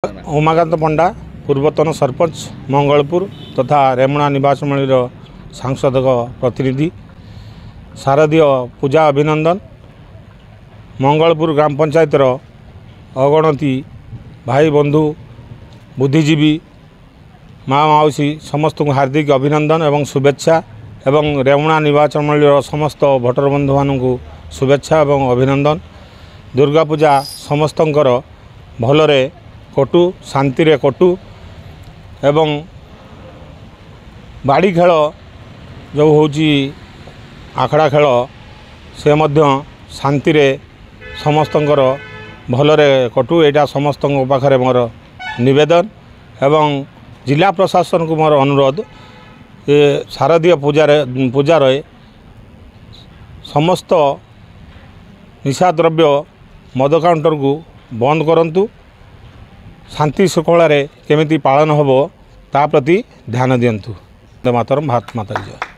उमाकांत पंडा पूर्वतन सरपंच मंगलपुर तथा रेमुणा निवास मंडल सांसद प्रतिनिधि शारदीय पूजा अभिनंदन मंगलपुर ग्राम पंचायत अगणति भाई बंधु बुद्धिजीवी माँ मौसी समस्त को हार्दिक अभिनंदन एवं शुभेच्छा एवं रेमुणा निर्वाचन मंडल समस्त भोटर बंधु मानू शुभेच्छा एवं अभिनंदन। दुर्गा पूजा समस्तंकर भलरे कटु शांति रे कटु एवं बाड़ी खेल जो होची आखड़ा खेल से मध्य शांति रे समस्तंकर भलरे कटु एटा समस्त पाखरे मोर निवेदन एवं जिला प्रशासन को मोर अनुरोध ये शारदीय पूजार समस्त निशा द्रव्य मद काउंटर को बंद करंतु शांति श्रृंखला केमिति पालन होबो ता प्रति ध्यान दियंतु। मातरम भारत माता जय।